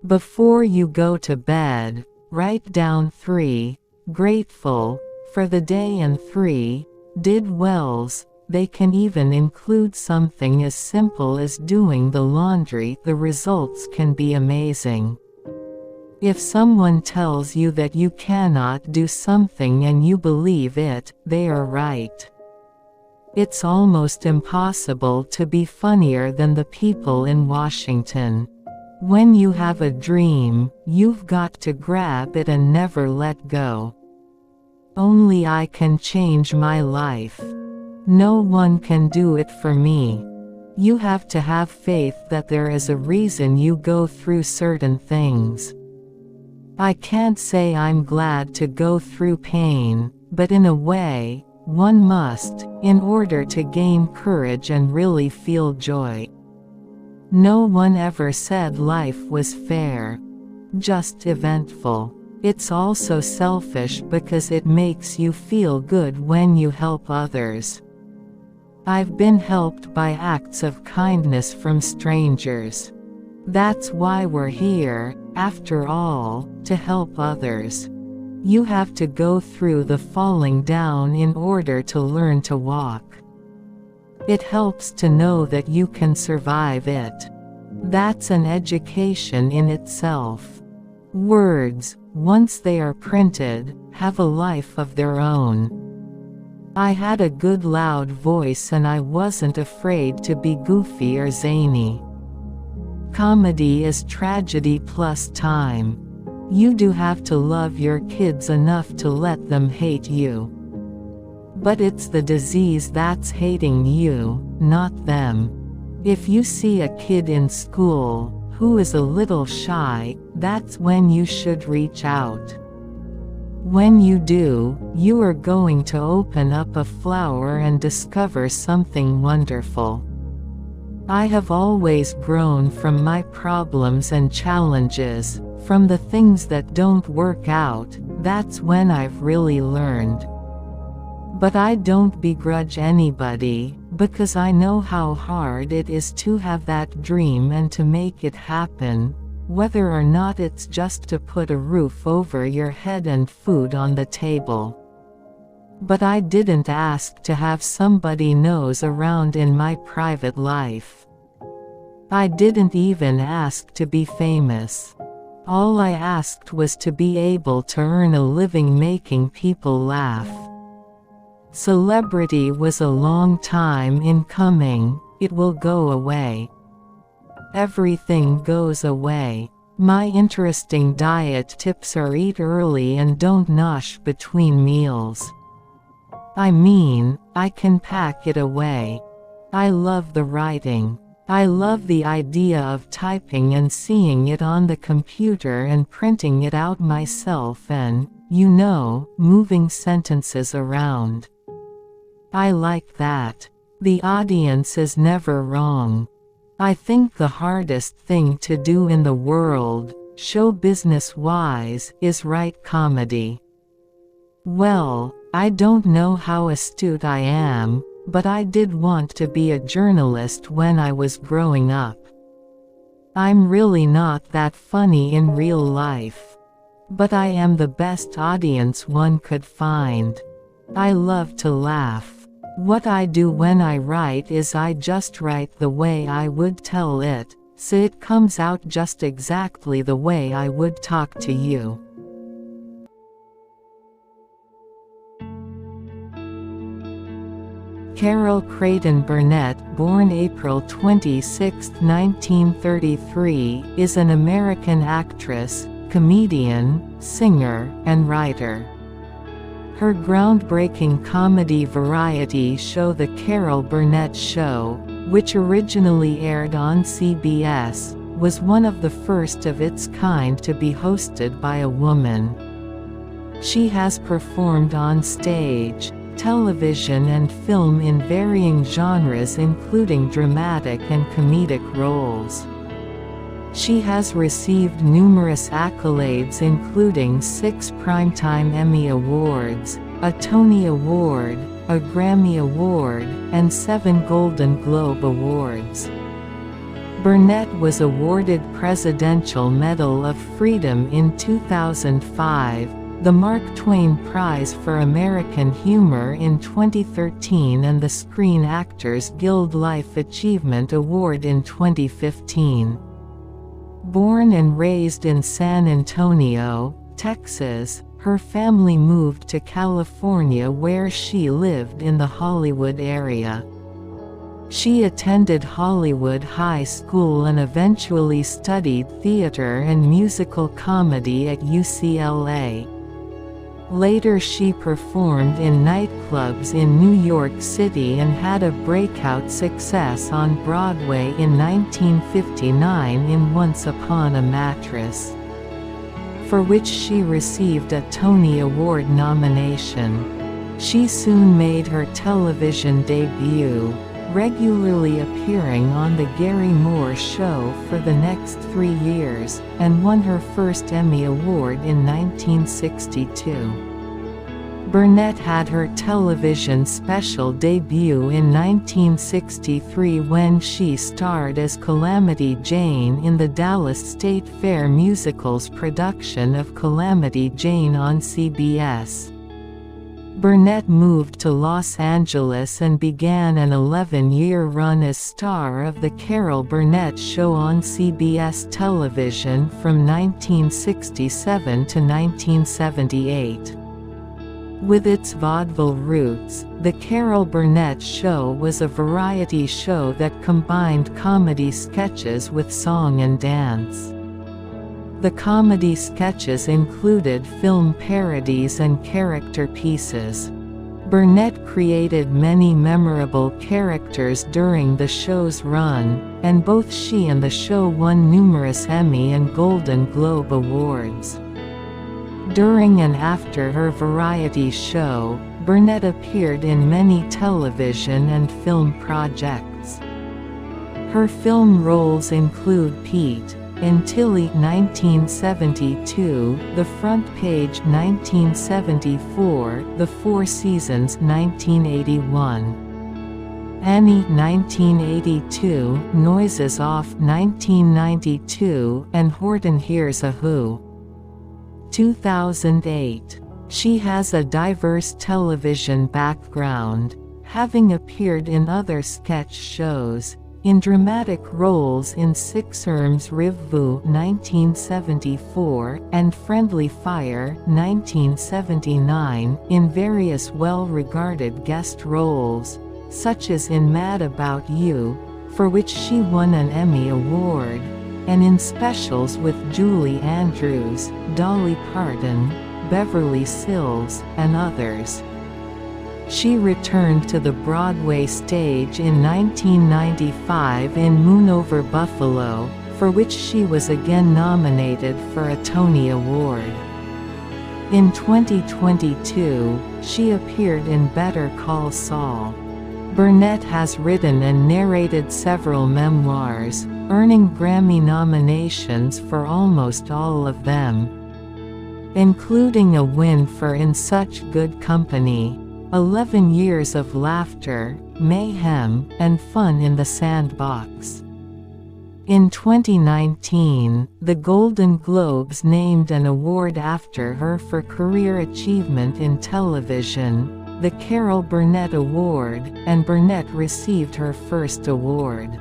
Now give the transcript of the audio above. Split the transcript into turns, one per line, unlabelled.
Before you go to bed, write down 3 grateful for the day and 3 did wells. They can even include something as simple as doing the laundry. The results can be amazing. If someone tells you that you cannot do something and you believe it, they are right. It's almost impossible to be funnier than the people in Washington. When you have a dream, you've got to grab it and never let go. Only I can change my life. No one can do it for me. You have to have faith that there is a reason you go through certain things. I can't say I'm glad to go through pain, but in a way, one must, in order to gain courage and really feel joy. No one ever said life was fair. Just eventful. It's also selfish because it makes you feel good when you help others. I've been helped by acts of kindness from strangers. That's why we're here, after all, to help others. You have to go through the falling down in order to learn to walk. It helps to know that you can survive it. That's an education in itself. Words, once they are printed, have a life of their own. I had a good loud voice and I wasn't afraid to be goofy or zany. Comedy is tragedy plus time. You do have to love your kids enough to let them hate you. But it's the disease that's hating you, not them. If you see a kid in school who is a little shy, that's when you should reach out. When you do, you are going to open up a flower and discover something wonderful. I have always grown from my problems and challenges, from the things that don't work out. That's when I've really learned. But I don't begrudge anybody, because I know how hard it is to have that dream and to make it happen, whether or not it's just to put a roof over your head and food on the table. But I didn't ask to have somebody nose around in my private life. I didn't even ask to be famous. All I asked was to be able to earn a living making people laugh. Celebrity was a long time in coming. It will go away. Everything goes away. My interesting diet tips are: eat early and don't nosh between meals. I mean, I can pack it away. I love the writing. I love the idea of typing and seeing it on the computer and printing it out myself and, you know, moving sentences around. I like that. The audience is never wrong. I think the hardest thing to do in the world, show business-wise, is write comedy. Well, I don't know how astute I am, but I did want to be a journalist when I was growing up. I'm really not that funny in real life. But I am the best audience one could find. I love to laugh. What I do when I write is I just write the way I would tell it, so it comes out just exactly the way I would talk to you. Carol Burnett, born April 26, 1933, is an American actress, comedian, singer, and writer. Her groundbreaking comedy variety show The Carol Burnett Show, which originally aired on CBS, was one of the first of its kind to be hosted by a woman. She has performed on stage, television and film in varying genres including dramatic and comedic roles. She has received numerous accolades including 6 Primetime Emmy Awards, a Tony Award, a Grammy Award, and 7 Golden Globe Awards. Burnett was awarded Presidential Medal of Freedom in 2005, the Mark Twain Prize for American Humor in 2013 and the Screen Actors Guild Life Achievement Award in 2015. Born and raised in San Antonio, Texas, her family moved to California where she lived in the Hollywood area. She attended Hollywood High School and eventually studied theater and musical comedy at UCLA. Later she performed in nightclubs in New York City and had a breakout success on Broadway in 1959 in Once Upon a Mattress, for which she received a Tony Award nomination. She soon made her television debut, regularly appearing on The Gary Moore Show for the next 3 years, and won her first Emmy Award in 1962. Burnett had her television special debut in 1963 when she starred as Calamity Jane in the Dallas State Fair musical's production of Calamity Jane on CBS. Burnett moved to Los Angeles and began an 11-year run as star of The Carol Burnett Show on CBS television from 1967 to 1978. With its vaudeville roots, The Carol Burnett Show was a variety show that combined comedy sketches with song and dance. The comedy sketches included film parodies and character pieces. Burnett created many memorable characters during the show's run, and both she and the show won numerous Emmy and Golden Globe Awards. During and after her variety show, Burnett appeared in many television and film projects. Her film roles include Pete in Tilly 1972, The Front Page 1974, The Four Seasons 1981, Annie 1982, Noises Off 1992, and Horton Hears a Who 2008. She has a diverse television background, having appeared in other sketch shows, in dramatic roles in Sixerms Revue 1974, and Friendly Fire 1979, in various well-regarded guest roles, such as in Mad About You, for which she won an Emmy Award, and in specials with Julie Andrews, Dolly Parton, Beverly Sills, and others. She returned to the Broadway stage in 1995 in Moon Over Buffalo, for which she was again nominated for a Tony Award. In 2022, she appeared in Better Call Saul. Burnett has written and narrated several memoirs, earning Grammy nominations for almost all of them, including a win for In Such Good Company, 11 Years of Laughter, Mayhem, and Fun in the Sandbox. In 2019, the Golden Globes named an award after her for career achievement in television, the Carol Burnett Award, and Burnett received her first award.